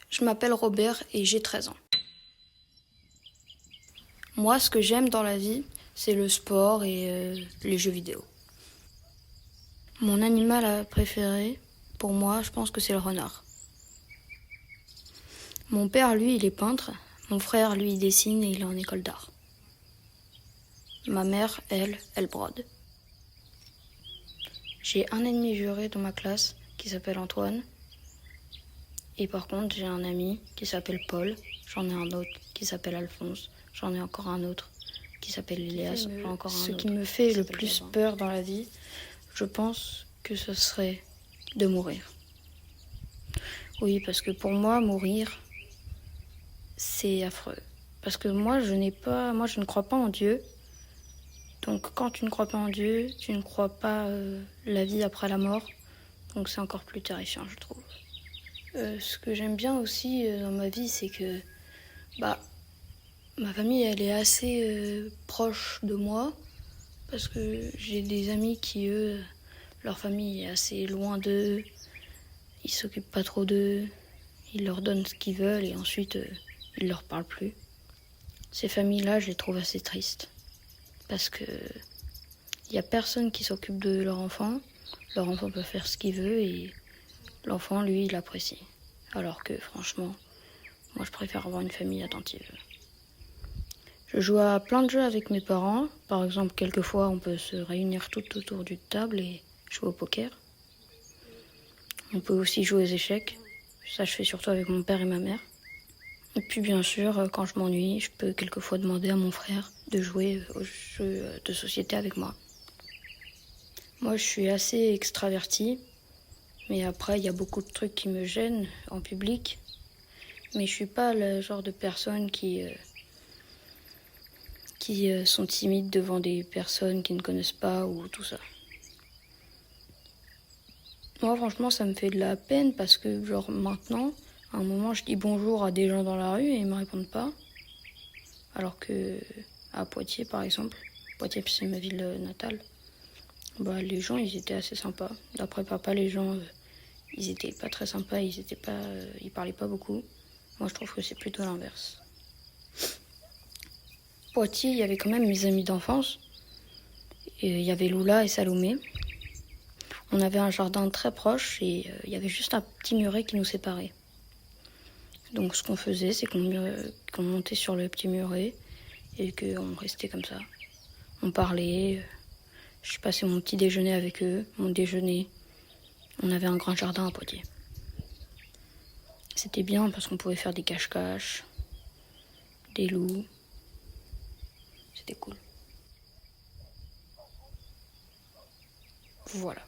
Je m'appelle Robert et j'ai 13 ans. Moi, ce que j'aime dans la vie, c'est le sport et les jeux vidéo. Mon animal préféré, pour moi, je pense que c'est le renard. Mon père, lui, il est peintre. Mon frère, lui, il dessine et il est en école d'art. Ma mère, elle brode. J'ai un ennemi juré dans ma classe qui s'appelle Antoine. Et par contre, j'ai un ami qui s'appelle Paul. J'en ai un autre qui s'appelle Alphonse. J'en ai encore un autre qui s'appelle Elias. Ce qui me fait le plus peur dans la vie, je pense que ce serait de mourir. Oui, parce que pour moi, mourir, c'est affreux. Parce que moi, je ne crois pas en Dieu. Donc quand tu ne crois pas en Dieu, tu ne crois pas la vie après la mort. Donc c'est encore plus terrifiant, je trouve. Ce que j'aime bien aussi dans ma vie, c'est que ma famille, elle est assez proche de moi. Parce que j'ai des amis qui, eux, leur famille est assez loin d'eux. Ils s'occupent pas trop d'eux. Ils leur donnent ce qu'ils veulent et ensuite, ils leur parlent plus. Ces familles-là, je les trouve assez tristes. Parce que il y a personne qui s'occupe de leur enfant. Leur enfant peut faire ce qu'il veut et l'enfant, lui, il apprécie. Alors que, franchement, moi, je préfère avoir une famille attentive. Je joue à plein de jeux avec mes parents. Par exemple, quelquefois, on peut se réunir tout autour d'une table et jouer au poker. On peut aussi jouer aux échecs. Ça, je fais surtout avec mon père et ma mère. Et puis, bien sûr, quand je m'ennuie, je peux quelquefois demander à mon frère de jouer aux jeux de société avec moi. Moi, je suis assez extravertie. Mais après, il y a beaucoup de trucs qui me gênent en public. Mais je suis pas le genre de personne qui sont timides devant des personnes qui ne connaissent pas ou tout ça. Moi, franchement, ça me fait de la peine parce que, genre, maintenant, à un moment, je dis bonjour à des gens dans la rue et ils me répondent pas. Alors que, à Poitiers, par exemple, Poitiers, c'est ma ville natale, les gens, ils étaient assez sympas. D'après papa, les gens, ils étaient pas très sympas, ils parlaient pas beaucoup. Moi, je trouve que c'est plutôt l'inverse. Poitiers, il y avait quand même mes amis d'enfance. Il y avait Lula et Salomé. On avait un jardin très proche et il y avait juste un petit muret qui nous séparait. Donc ce qu'on faisait, c'est qu'on montait sur le petit muret et qu'on restait comme ça. On parlait, je passais mon petit déjeuner avec eux, mon déjeuner. On avait un grand jardin à Poitiers. C'était bien parce qu'on pouvait faire des cache-cache, des loups. C'était cool. Voilà.